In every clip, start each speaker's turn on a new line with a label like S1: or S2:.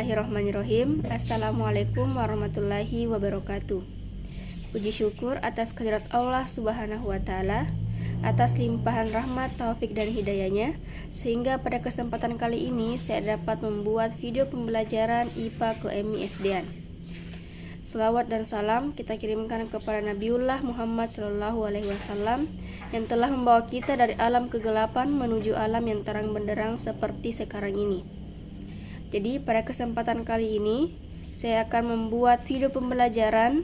S1: Bismillahirrahmanirrahim. Assalamualaikum warahmatullahi wabarakatuh. Puji syukur atas kehadirat Allah Subhanahu wa Ta'ala, atas limpahan rahmat, taufik dan hidayahnya, sehingga pada kesempatan kali ini saya dapat membuat video pembelajaran IPA ke MI-SD-an. Selawat dan salam kita kirimkan kepada Nabiullah Muhammad SAW yang telah membawa kita dari alam kegelapan menuju alam yang terang benderang seperti sekarang ini. Jadi pada kesempatan kali ini saya akan membuat video pembelajaran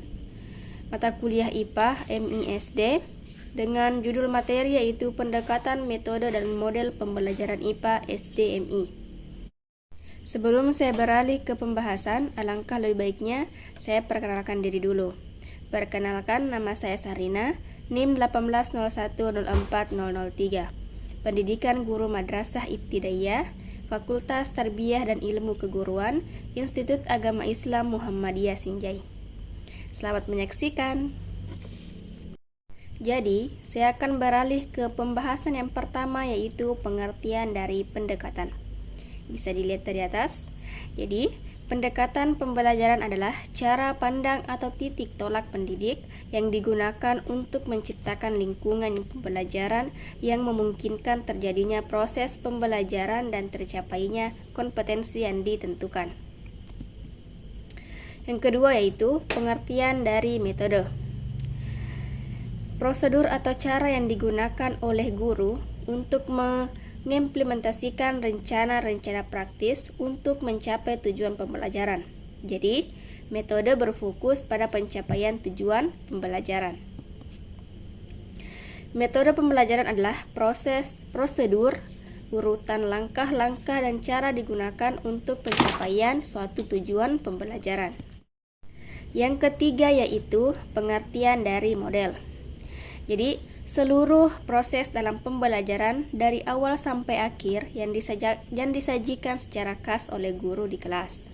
S1: mata kuliah IPA MI-SD dengan judul materi yaitu pendekatan metode dan model pembelajaran IPA SD-MI. Sebelum saya beralih ke pembahasan, alangkah lebih baiknya saya perkenalkan diri dulu. Perkenalkan, nama saya Sarina, NIM 180104003. Pendidikan Guru Madrasah Ibtidaiyah, Fakultas Tarbiyah dan Ilmu Keguruan, Institut Agama Islam Muhammadiyah Sinjai. Selamat menyaksikan. Jadi, saya akan beralih ke pembahasan yang pertama yaitu pengertian dari pendekatan. Bisa dilihat dari atas. Jadi, pendekatan pembelajaran adalah cara pandang atau titik tolak pendidik yang digunakan untuk menciptakan lingkungan pembelajaran yang memungkinkan terjadinya proses pembelajaran dan tercapainya kompetensi yang ditentukan. Yang kedua yaitu pengertian dari metode. Prosedur atau cara yang digunakan oleh guru untuk mengimplementasikan rencana-rencana praktis untuk mencapai tujuan pembelajaran. Jadi, metode berfokus pada pencapaian tujuan pembelajaran. Metode pembelajaran adalah prosedur, urutan langkah-langkah dan cara digunakan untuk pencapaian suatu tujuan pembelajaran. Yang ketiga yaitu pengertian dari model. Jadi, seluruh proses dalam pembelajaran dari awal sampai akhir yang disajikan secara khas oleh guru di kelas.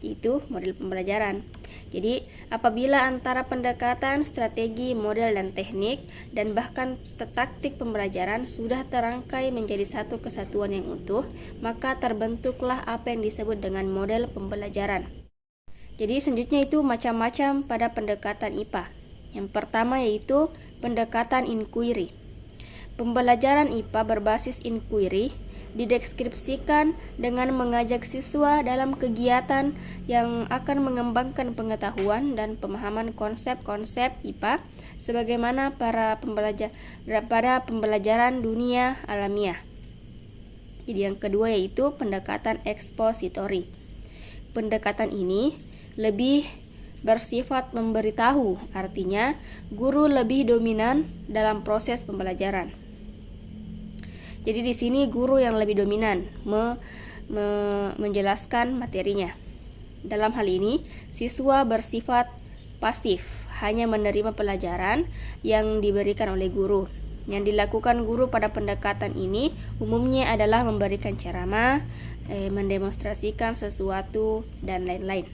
S1: Itu model pembelajaran. Jadi, apabila antara pendekatan, strategi, model, dan teknik, dan bahkan taktik pembelajaran sudah terangkai menjadi satu kesatuan yang utuh, maka terbentuklah apa yang disebut dengan model pembelajaran. Jadi, selanjutnya itu macam-macam pada pendekatan IPA. Yang pertama yaitu pendekatan inquiry. Pembelajaran IPA berbasis inquiry dideskripsikan dengan mengajak siswa dalam kegiatan yang akan mengembangkan pengetahuan dan pemahaman konsep-konsep IPA sebagaimana pada pembelajaran dunia alamiah. Jadi yang kedua yaitu pendekatan expository. Pendekatan ini lebih bersifat memberitahu, artinya guru lebih dominan dalam proses pembelajaran. Jadi di sini guru yang lebih dominan menjelaskan materinya. Dalam hal ini, siswa bersifat pasif, hanya menerima pelajaran yang diberikan oleh guru. Yang dilakukan guru pada pendekatan ini umumnya adalah memberikan ceramah, mendemonstrasikan sesuatu, dan lain-lain.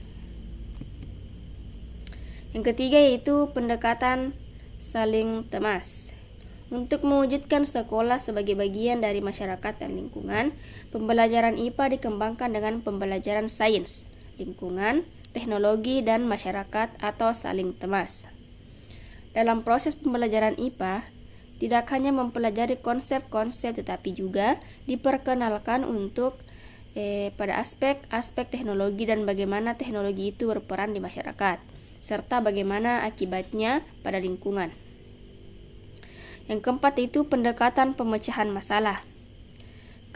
S1: Yang ketiga yaitu pendekatan saling temas. Untuk mewujudkan sekolah sebagai bagian dari masyarakat dan lingkungan, pembelajaran IPA dikembangkan dengan pembelajaran sains, lingkungan, teknologi, dan masyarakat atau saling temas. Dalam proses pembelajaran IPA, tidak hanya mempelajari konsep-konsep tetapi juga diperkenalkan untuk pada aspek-aspek teknologi dan bagaimana teknologi itu berperan di masyarakat, serta bagaimana akibatnya pada lingkungan. Yang keempat itu pendekatan pemecahan masalah.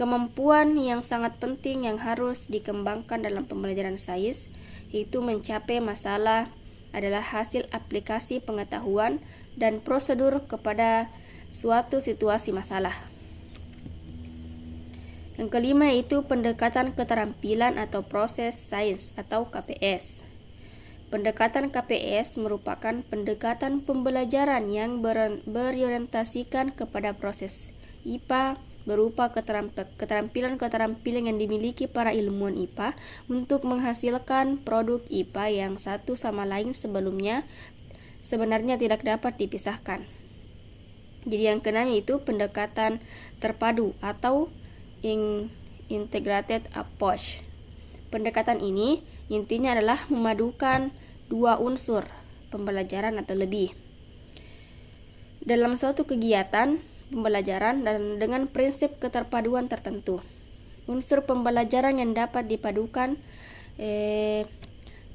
S1: Kemampuan yang sangat penting yang harus dikembangkan dalam pembelajaran sains yaitu mencapai masalah adalah hasil aplikasi pengetahuan dan prosedur kepada suatu situasi masalah. Yang kelima yaitu pendekatan keterampilan atau proses sains atau KPS. Pendekatan KPS merupakan pendekatan pembelajaran yang berorientasikan kepada proses IPA berupa keterampilan-keterampilan yang dimiliki para ilmuwan IPA untuk menghasilkan produk IPA yang satu sama lain sebelumnya sebenarnya tidak dapat dipisahkan. Jadi yang keenam yaitu pendekatan terpadu atau integrated approach. Pendekatan ini intinya adalah memadukan dua unsur pembelajaran atau lebih dalam suatu kegiatan pembelajaran dan dengan prinsip keterpaduan tertentu. Unsur pembelajaran yang dapat dipadukan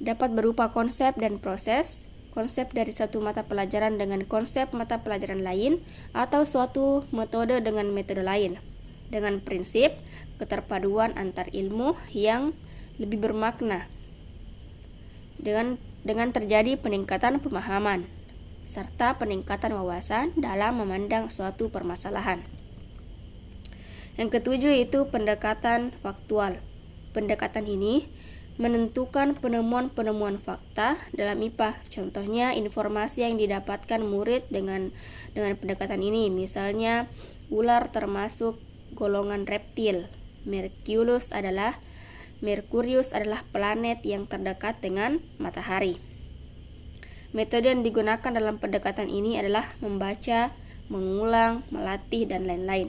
S1: dapat berupa konsep dan proses, konsep dari satu mata pelajaran dengan konsep mata pelajaran lain, atau suatu metode dengan metode lain, dengan prinsip keterpaduan antar ilmu yang lebih bermakna, dengan terjadi peningkatan pemahaman serta peningkatan wawasan dalam memandang suatu permasalahan. Yang ketujuh itu pendekatan faktual. Pendekatan ini menentukan penemuan-penemuan fakta dalam IPA. Contohnya informasi yang didapatkan murid dengan pendekatan ini. Misalnya ular termasuk golongan reptil. Merkurius adalah planet yang terdekat dengan matahari. Metode yang digunakan dalam pendekatan ini adalah membaca, mengulang, melatih, dan lain-lain.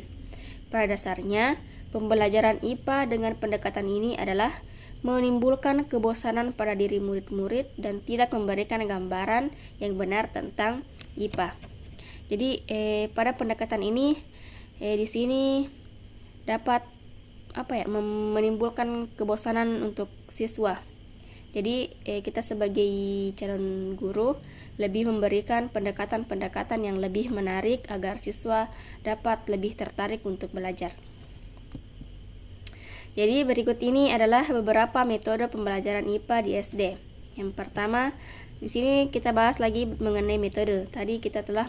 S1: Pada dasarnya, pembelajaran IPA dengan pendekatan ini adalah menimbulkan kebosanan pada diri murid-murid dan tidak memberikan gambaran yang benar tentang IPA. Jadi pada pendekatan ini di sini dapat menimbulkan kebosanan untuk siswa. Jadi kita sebagai calon guru lebih memberikan pendekatan-pendekatan yang lebih menarik agar siswa dapat lebih tertarik untuk belajar. Jadi berikut ini adalah beberapa metode pembelajaran IPA di SD. Yang pertama, di sini kita bahas lagi mengenai metode. Tadi kita telah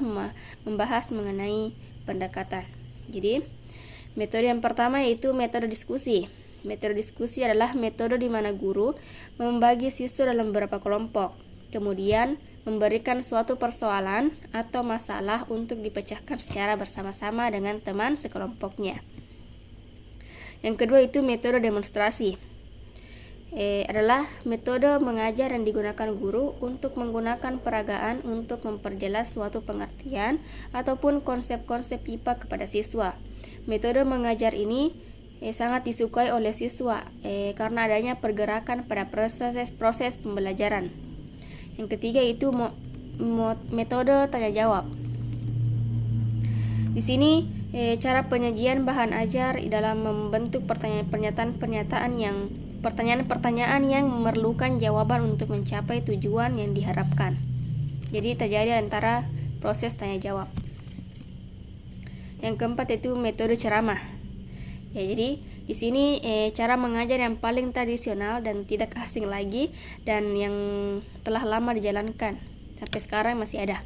S1: membahas mengenai pendekatan. Jadi metode yang pertama yaitu metode diskusi. Metode diskusi adalah metode di mana guru membagi siswa dalam beberapa kelompok, kemudian memberikan suatu persoalan atau masalah untuk dipecahkan secara bersama-sama dengan teman sekelompoknya. Yang kedua itu metode demonstrasi. Adalah metode mengajar yang digunakan guru untuk menggunakan peragaan untuk memperjelas suatu pengertian ataupun konsep-konsep IPA kepada siswa. Metode mengajar ini sangat disukai oleh siswa karena adanya pergerakan pada proses pembelajaran. Yang ketiga itu metode tanya jawab. Di sini cara penyajian bahan ajar dalam membentuk pertanyaan-pertanyaan yang memerlukan jawaban untuk mencapai tujuan yang diharapkan. Jadi terjadi antara proses tanya jawab. Yang keempat itu metode ceramah. Ya, jadi di sini cara mengajar yang paling tradisional dan tidak asing lagi dan yang telah lama dijalankan sampai sekarang masih ada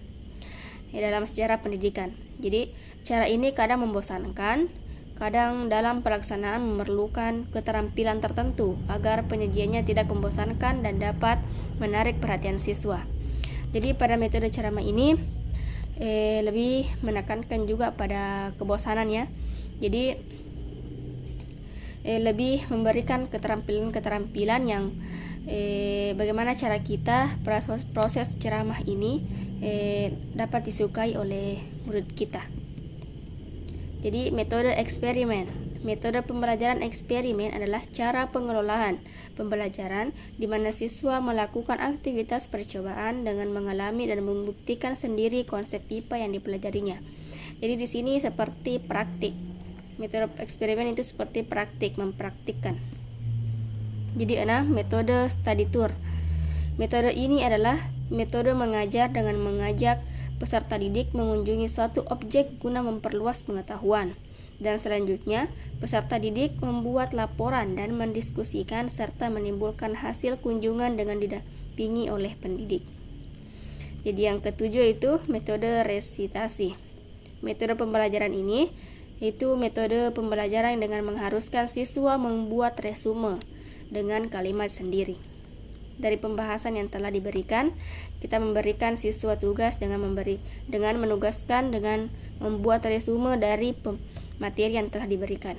S1: dalam sejarah pendidikan. Jadi cara ini kadang membosankan, kadang dalam pelaksanaan memerlukan keterampilan tertentu agar penyajiannya tidak membosankan dan dapat menarik perhatian siswa. Jadi pada metode ceramah ini lebih menekankan juga pada kebosanan ya. Jadi lebih memberikan keterampilan yang bagaimana cara kita proses ceramah ini dapat disukai oleh murid kita. Jadi metode eksperimen. Metode pembelajaran eksperimen adalah cara pengelolaan pembelajaran di mana siswa melakukan aktivitas percobaan dengan mengalami dan membuktikan sendiri konsep IPA yang dipelajarinya. Jadi di sini seperti praktik. Metode eksperimen itu seperti praktik, mempraktikkan. Jadi metode study tour. Metode ini adalah metode mengajar dengan mengajak peserta didik mengunjungi suatu objek guna memperluas pengetahuan. Dan selanjutnya, peserta didik membuat laporan dan mendiskusikan serta menimbulkan hasil kunjungan dengan didampingi oleh pendidik. Jadi yang ketujuh itu metode resitasi. Metode pembelajaran ini itu metode pembelajaran dengan mengharuskan siswa membuat resume dengan kalimat sendiri. Dari pembahasan yang telah diberikan, kita memberikan siswa tugas dengan menugaskan dengan membuat resume dari materi yang telah diberikan.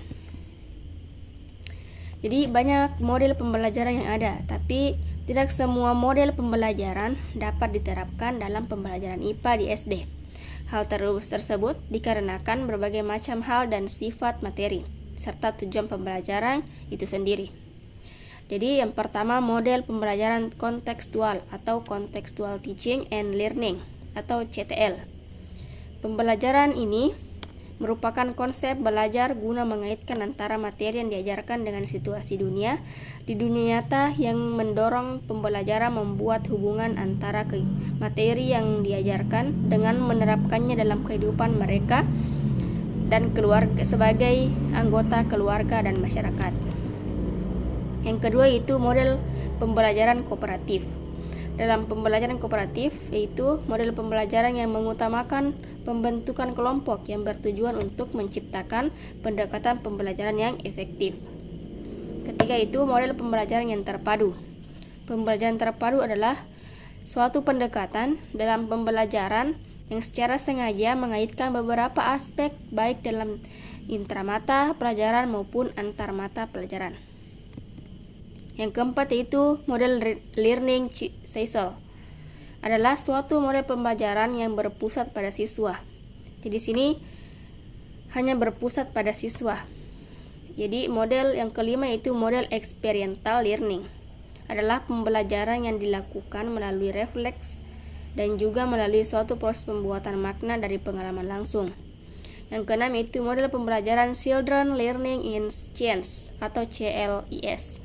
S1: Jadi banyak model pembelajaran yang ada, tapi tidak semua model pembelajaran dapat diterapkan dalam pembelajaran IPA di SD. Hal tersebut dikarenakan berbagai macam hal dan sifat materi, serta tujuan pembelajaran itu sendiri. Jadi yang pertama model pembelajaran kontekstual atau contextual teaching and learning atau CTL. Pembelajaran ini merupakan konsep belajar guna mengaitkan antara materi yang diajarkan dengan situasi dunia di dunia nyata yang mendorong pembelajaran membuat hubungan antara materi yang diajarkan dengan menerapkannya dalam kehidupan mereka dan keluarga sebagai anggota keluarga dan masyarakat. Yang kedua itu model pembelajaran kooperatif. Dalam pembelajaran kooperatif yaitu model pembelajaran yang mengutamakan pembentukan kelompok yang bertujuan untuk menciptakan pendekatan pembelajaran yang efektif. Ketiga itu model pembelajaran yang terpadu. Pembelajaran terpadu adalah suatu pendekatan dalam pembelajaran yang secara sengaja mengaitkan beberapa aspek baik dalam intramata pelajaran maupun antar mata pelajaran. Yang keempat yaitu model learning cycle. Adalah suatu model pembelajaran yang berpusat pada siswa. Jadi sini hanya berpusat pada siswa. Jadi model yang kelima yaitu model experiential learning. Adalah pembelajaran yang dilakukan melalui refleks dan juga melalui suatu proses pembuatan makna dari pengalaman langsung. Yang keenam yaitu model pembelajaran Children Learning in Science atau CLIS.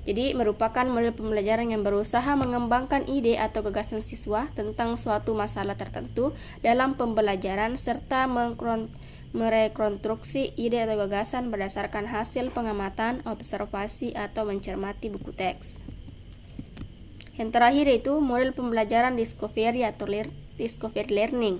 S1: Jadi merupakan model pembelajaran yang berusaha mengembangkan ide atau gagasan siswa tentang suatu masalah tertentu dalam pembelajaran serta merekonstruksi ide atau gagasan berdasarkan hasil pengamatan, observasi, atau mencermati buku teks. Yang terakhir itu model pembelajaran discovery atau discovery learning.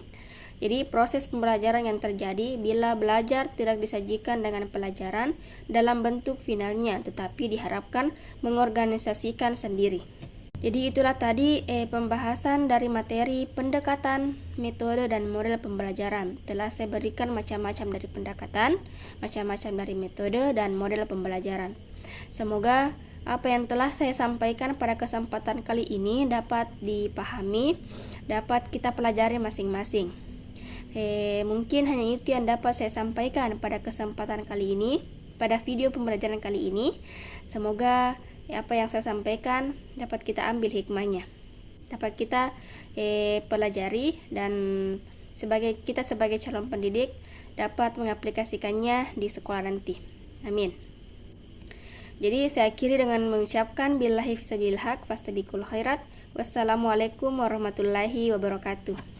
S1: Jadi proses pembelajaran yang terjadi bila belajar tidak disajikan dengan pelajaran dalam bentuk finalnya, tetapi diharapkan mengorganisasikan sendiri. Jadi itulah tadi pembahasan dari materi pendekatan, metode, dan model pembelajaran. Telah saya berikan macam-macam dari pendekatan, macam-macam dari metode, dan model pembelajaran. Semoga apa yang telah saya sampaikan pada kesempatan kali ini dapat dipahami, dapat kita pelajari masing-masing. Mungkin hanya itu yang dapat saya sampaikan pada kesempatan kali ini, pada video pembelajaran kali ini. Semoga apa yang saya sampaikan dapat kita ambil hikmahnya, dapat kita pelajari, dan kita sebagai calon pendidik dapat mengaplikasikannya di sekolah nanti. Amin. Jadi saya akhiri dengan mengucapkan billahi fisabilil haq fastabiqul khairat. Wassalamualaikum warahmatullahi wabarakatuh.